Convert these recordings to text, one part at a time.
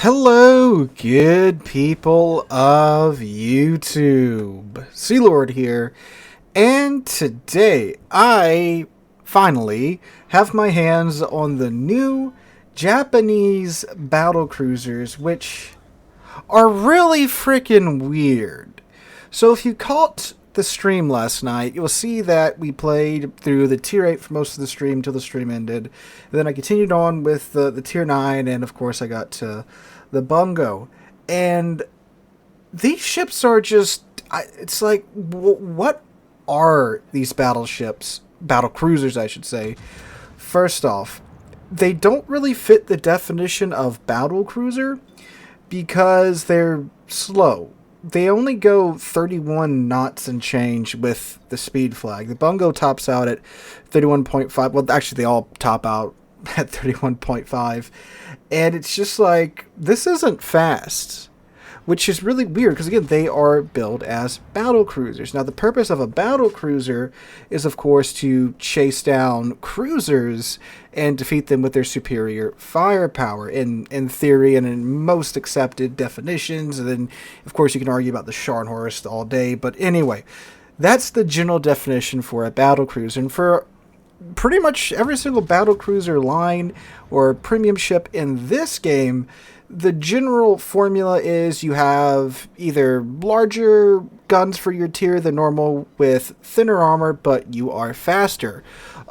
Hello, good people of YouTube. Sealord here, and today I finally have my hands on the new Japanese battlecruisers, which are really freaking weird. So if you caught the stream last night, you'll see that we played through the tier 8 for most of the stream till the stream ended. And then I continued on with the tier 9, and of course I got to the Bungo. And these ships are just... it's like, what are these battleships? Battlecruisers, I should say. First off, they don't really fit the definition of battlecruiser because they're slow. They only go 31 knots and change with the speed flag. The Bungo tops out at 31.5. Well, actually, they all top out at 31.5. And it's just like, this isn't fast. Which is really weird, because again, they are billed as battle cruisers. Now, the purpose of a battle cruiser is, of course, to chase down cruisers and defeat them with their superior firepower, in theory and in most accepted definitions. And then, of course, you can argue about the Scharnhorst all day. But anyway, that's the general definition for a battle cruiser. And for pretty much every single battle cruiser line or premium ship in this game, the general formula is you have either larger guns for your tier than normal with thinner armor, but you are faster.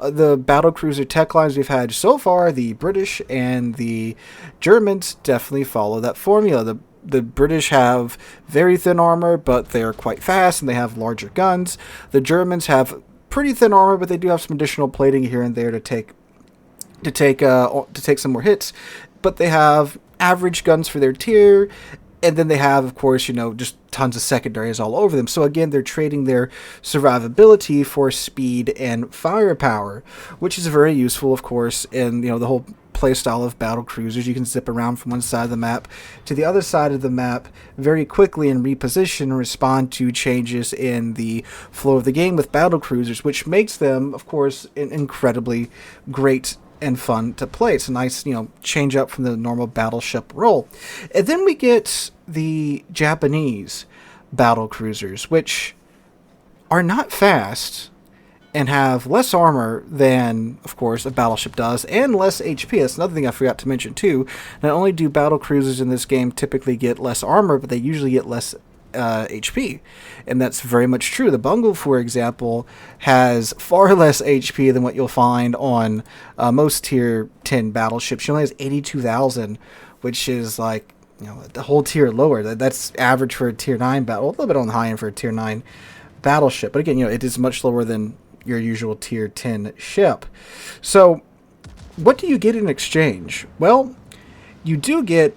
The battlecruiser tech lines we've had so far, the British and the Germans, definitely follow that formula. The British have very thin armor, but they are quite fast, and they have larger guns. The Germans have pretty thin armor, but they do have some additional plating here and there to take some more hits. But they have average guns for their tier, and then they have, of course, just tons of secondaries all over them. So again, they're trading their survivability for speed and firepower, which is very useful, of course, in the whole playstyle of battle cruisers. You can zip around from one side of the map to the other side of the map very quickly and reposition and respond to changes in the flow of the game with battle cruisers, which makes them, of course, incredibly great and fun to play. It's a nice, change up from the normal battleship role. And then we get the Japanese battle cruisers, which are not fast and have less armor than, of course, a battleship does, and less HP. That's another thing I forgot to mention too. Not only do battle cruisers in this game typically get less armor, but they usually get less HP, and that's very much true. The Bungo, for example, has far less HP than what you'll find on most tier 10 battleships. She only has 82,000, which is like the whole tier lower. That's average for a tier 9 battle, a little bit on the high end for a tier 9 battleship, but again, it is much lower than your usual tier 10 ship. So what do you get in exchange? Well, you do get,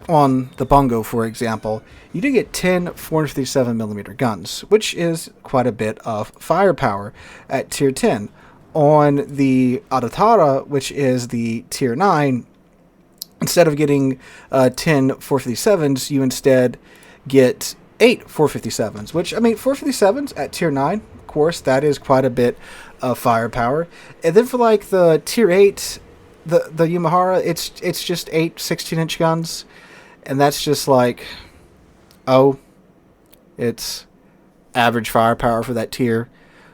on the Bungo, for example, you do get 10 457mm guns, which is quite a bit of firepower at tier 10. On the Adatara, which is the tier 9, instead of getting 10 457s, you instead get 8 457s, which, 457s at tier 9, of course, that is quite a bit of firepower. And then for like the tier 8, the Yamahara, it's just 8 16-inch guns. And that's just like, it's average firepower for that tier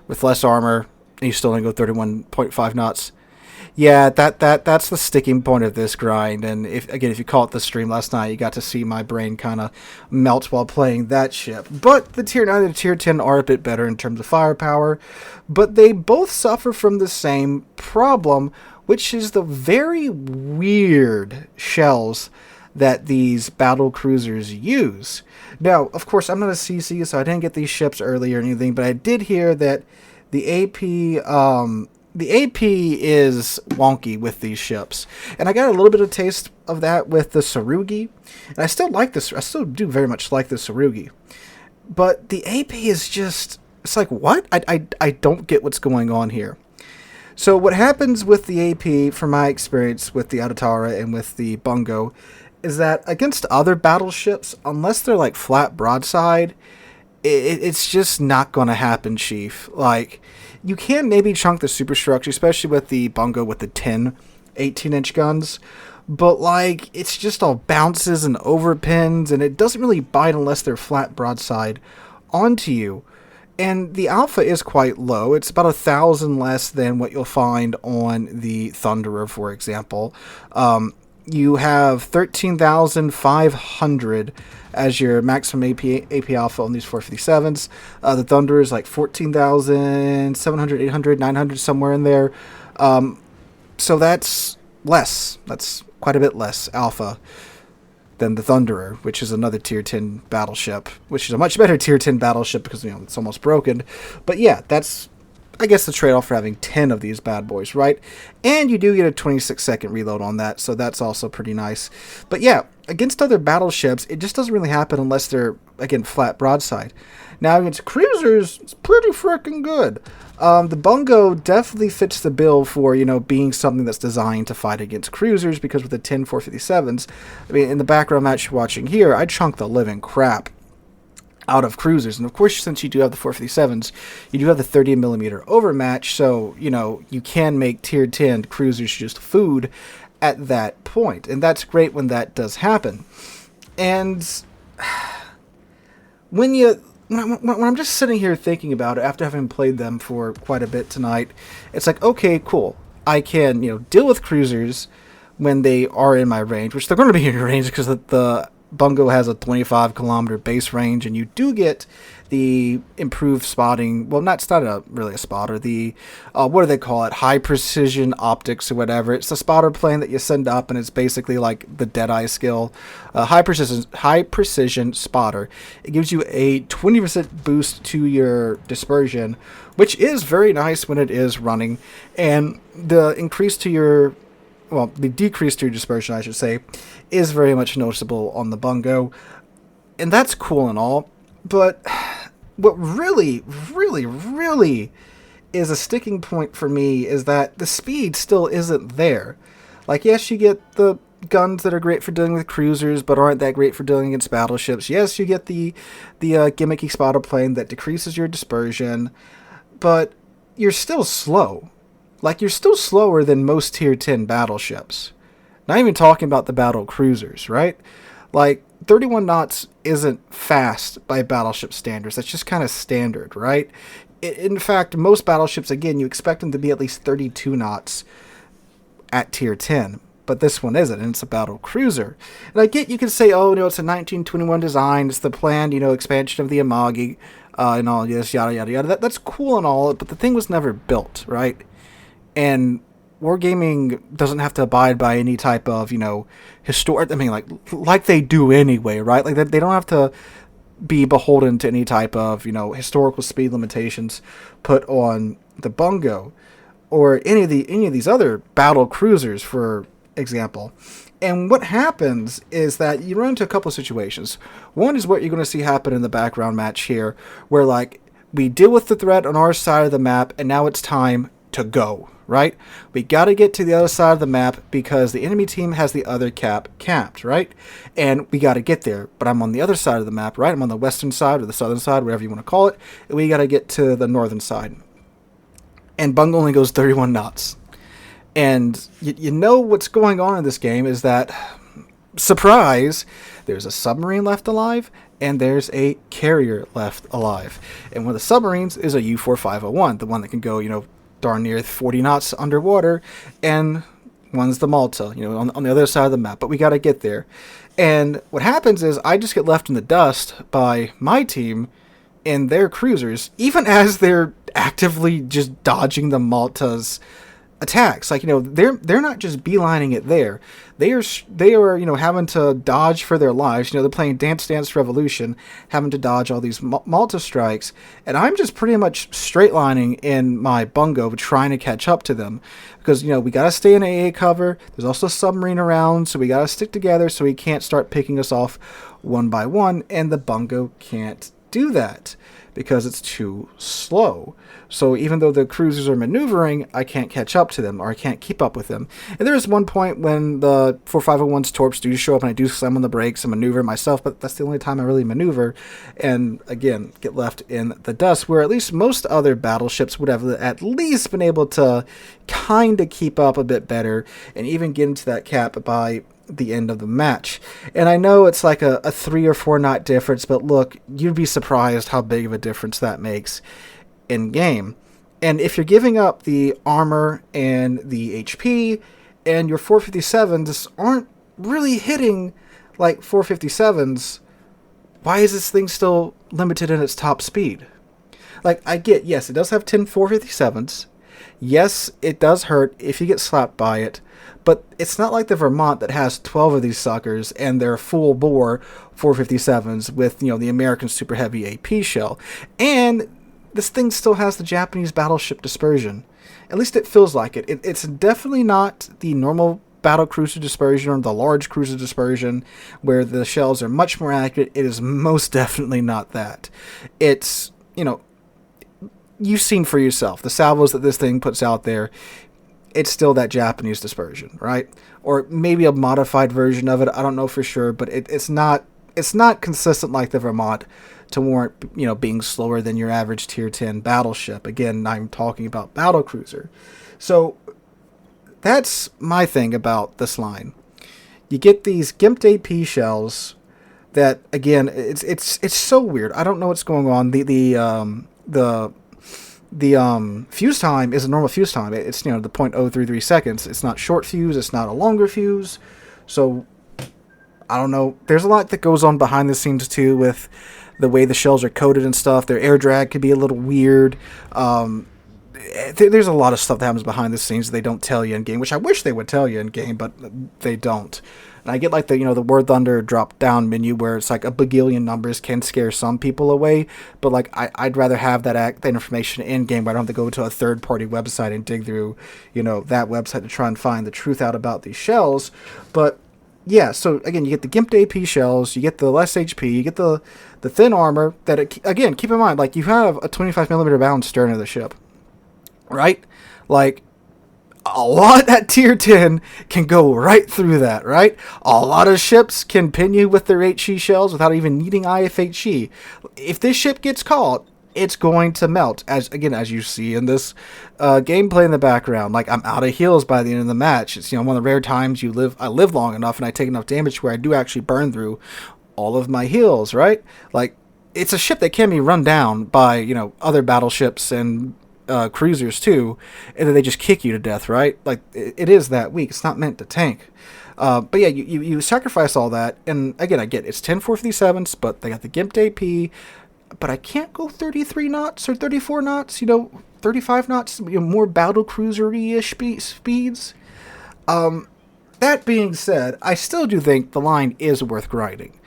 with less armor, and you still only go 31.5 knots. Yeah, that's the sticking point of this grind. And if you caught the stream last night, you got to see my brain kind of melt while playing that ship. But the tier 9 and the tier 10 are a bit better in terms of firepower, but they both suffer from the same problem, which is the very weird shells that these battle cruisers use. Now, of course, I'm not a CC, so I didn't get these ships early or anything, but I did hear that the AP is wonky with these ships, and I got a little bit of taste of that with the Tsurugi, and I still like this. I still do very much like the Tsurugi, but the AP is just, it's like, what? I don't get what's going on here. So what happens with the AP, from my experience with the Adatara and with the Bungo, is that against other battleships, unless they're like flat broadside, it's just not going to happen, Chief. Like, you can maybe chunk the superstructure, especially with the Bungo with the 10 18-inch guns, but like it's just all bounces and overpins, and it doesn't really bite unless they're flat broadside onto you. And the alpha is quite low. It's about 1,000 less than what you'll find on the Thunderer, for example. You have 13,500 as your maximum AP alpha on these 457s. The Thunderer is like 14,700, 800, 900, somewhere in there. So that's less. That's quite a bit less alpha than the Thunderer, which is another tier 10 battleship, which is a much better tier 10 battleship because, it's almost broken. But yeah, that's, I guess, the trade-off for having 10 of these bad boys, right? And you do get a 26-second reload on that, so that's also pretty nice. But yeah, against other battleships, it just doesn't really happen unless they're, again, flat broadside. Now, against cruisers, it's pretty freaking good. The Bungo definitely fits the bill for, being something that's designed to fight against cruisers, because with the 10 457s, in the background match you're watching here, I chunk the living crap out of cruisers. And of course, since you do have the 457s, you do have the 30mm overmatch, so, you can make tier 10 cruisers just food at that point. And that's great when that does happen. And when I'm just sitting here thinking about it after having played them for quite a bit tonight, it's like, okay, cool. I can, deal with cruisers when they are in my range, which they're going to be in your range because the Bungo has a 25-kilometer base range, and you do get the improved spotting. Well, it's not really a spotter. The, what do they call it? High precision optics or whatever. It's the spotter plane that you send up, and it's basically like the Deadeye skill. High precision spotter. It gives you a 20% boost to your dispersion, which is very nice when it is running. And the decrease to your dispersion, I should say, is very much noticeable on the Bungo. And that's cool and all, but what really, really, really is a sticking point for me is that the speed still isn't there. Like, yes, you get the guns that are great for dealing with cruisers, but aren't that great for dealing against battleships. Yes, you get the gimmicky spotter plane that decreases your dispersion, but you're still slow. Like, you're still slower than most tier 10 battleships. Not even talking about the battle cruisers, right? Like, 31 knots isn't fast by battleship standards. That's just kind of standard, right? In fact, most battleships, again, you expect them to be at least 32 knots at tier 10. But this one isn't, and it's a battle cruiser. And I get you can say, oh, no, it's a 1921 design. It's the planned, expansion of the Amagi, and all this, yada, yada, yada. That's cool and all, but the thing was never built, right? And wargaming doesn't have to abide by any type of, historic, like they do anyway, right? Like, they don't have to be beholden to any type of, historical speed limitations put on the Bungo or any of these other battle cruisers, for example. And what happens is that you run into a couple of situations. One is what you're going to see happen in the background match here, where, like, we deal with the threat on our side of the map, and now it's time to go, right? We got to get to the other side of the map because the enemy team has the other cap capped, right? And we got to get there, but I'm on the other side of the map, right? I'm on the western side or the southern side, whatever you want to call it, and we got to get to the northern side. And Bungo only goes 31 knots. And you know what's going on in this game is that, surprise, there's a submarine left alive, and there's a carrier left alive. And one of the submarines is a U-4501, the one that can go, darn near 40 knots underwater, and one's the Malta, on the other side of the map, but we got to get there. And what happens is I just get left in the dust by my team and their cruisers, even as they're actively just dodging the Malta's attacks. Like, they're not just beelining it there. They are having to dodge for their lives. They're playing Dance Dance Revolution, having to dodge all these Malta strikes, and I'm just pretty much straightlining in my Bungo, trying to catch up to them, because we gotta stay in AA cover. There's also a submarine around, so we gotta stick together so he can't start picking us off one by one, and the Bungo can't do that because it's too slow. So even though the cruisers are maneuvering, I can't catch up to them, or I can't keep up with them. And there is one point when the 4501's torps do show up and I do slam on the brakes and maneuver myself, but that's the only time I really maneuver, and again get left in the dust, where at least most other battleships would have at least been able to kind of keep up a bit better and even get into that cap by the end of the match. And I know it's like a 3 or 4 knot difference, but look, you'd be surprised how big of a difference that makes in game. And if you're giving up the armor and the HP, and your 457s aren't really hitting like 457s, why is this thing still limited in its top speed? Like, I get, yes, it does have 10 457s. Yes, it does hurt if you get slapped by it, but it's not like the Vermont that has 12 of these suckers and they're full bore 457s with, you know, the American super heavy AP shell. And this thing still has the Japanese battleship dispersion. At least it feels like it. It's definitely not the normal battlecruiser dispersion or the large cruiser dispersion where the shells are much more accurate. It is most definitely not that. It's, you know, you've seen for yourself the salvos that this thing puts out there. It's still that Japanese dispersion, right? Or maybe a modified version of it. I don't know for sure, but it's not consistent like the Vermont to warrant, you know, being slower than your average tier 10 battleship. Again, I'm talking about battlecruiser. So that's my thing about this line. You get these gimped AP shells that, again, it's so weird. I don't know what's going on. The fuse time is a normal fuse time. It's, you know, the 0.033 seconds. It's not short fuse. It's not a longer fuse. So I don't know. There's a lot that goes on behind the scenes too with the way the shells are coated and stuff. Their air drag could be a little weird. There's a lot of stuff that happens behind the scenes that they don't tell you in game, which I wish they would tell you in game, but they don't. And I get like the War Thunder drop down menu where it's like a bagillion numbers can scare some people away, but like I'd rather have that information in game where I don't have to go to a third party website and dig through, that website to try and find the truth out about these shells. But yeah, so again, you get the gimped AP shells, you get the less HP, you get the thin armor that, again, keep in mind, like you have a 25mm bound stern of the ship, right? Like, a lot at tier 10 can go right through that, right? A lot of ships can pin you with their HE shells without even needing IFHE. If this ship gets caught, it's going to melt, as you see in this gameplay in the background. Like, I'm out of heals by the end of the match. It's, one of the rare times I live long enough and I take enough damage where I do actually burn through all of my heals, right? Like, it's a ship that can be run down by, other battleships and cruisers too, and then they just kick you to death, right? Like, it is that weak. It's not meant to tank. But yeah, you sacrifice all that, and again, I get it's 10 457s, but they got the gimped AP, but I can't go 33 knots or 34 knots, 35 knots, more battlecruiser-ish speeds. That being said, I still do think the line is worth grinding.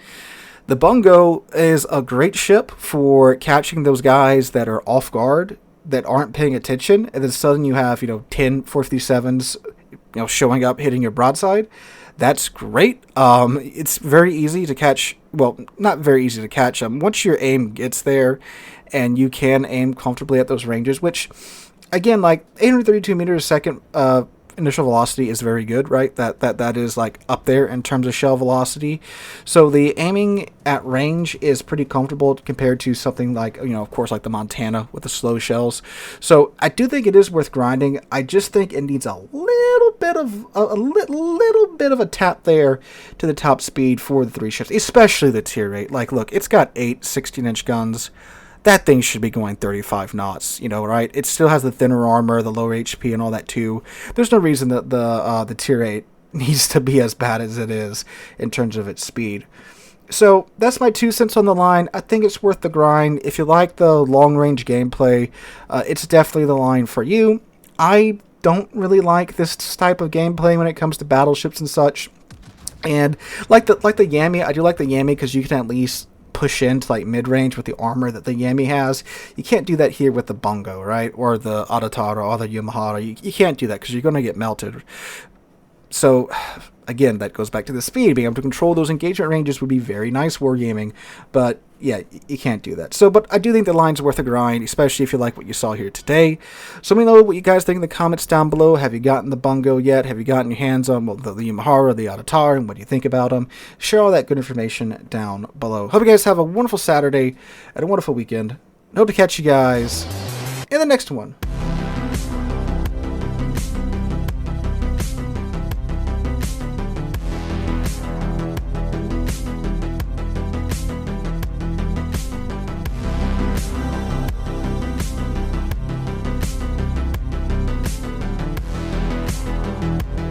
The Bungo is a great ship for catching those guys that are off guard, that aren't paying attention, and then suddenly you have 10 457s showing up, hitting your broadside. That's great. It's very easy to catch. Well, not very easy to catch. Once your aim gets there and you can aim comfortably at those ranges, which again, like 832 meters a second initial velocity is very good, right? That is like up there in terms of shell velocity. So the aiming at range is pretty comfortable compared to something like, of course, like the Montana with the slow shells. So I do think it is worth grinding. I just think it needs a little bit of a tap there to the top speed for the 3 ships, especially the tier 8. Like, look, it's got 8 16-inch guns. That thing should be going 35 knots, right? It still has the thinner armor, the lower HP, and all that too. There's no reason that the tier 8 needs to be as bad as it is in terms of its speed. So that's my 2 cents on the line. I think it's worth the grind. If you like the long-range gameplay, it's definitely the line for you. I don't really like this type of gameplay when it comes to battleships and such. And like the Yami, I do like the Yami because you can at least push into like mid-range with the armor that the Yami has. You can't do that here with the Bungo, right? Or the Adatara or the Yamahara. You can't do that because you're going to get melted. So again, that goes back to the speed. Being able to control those engagement ranges would be very nice wargaming, but yeah, you can't do that. So, but I do think the line's worth a grind, especially if you like what you saw here today. So let me know what you guys think in the comments down below. Have you gotten the Bungo yet? Have you gotten your hands on the Yamahara, the Atatar, and what do you think about them? Share all that good information down below. Hope you guys have a wonderful Saturday and a wonderful weekend. And hope to catch you guys in the next one.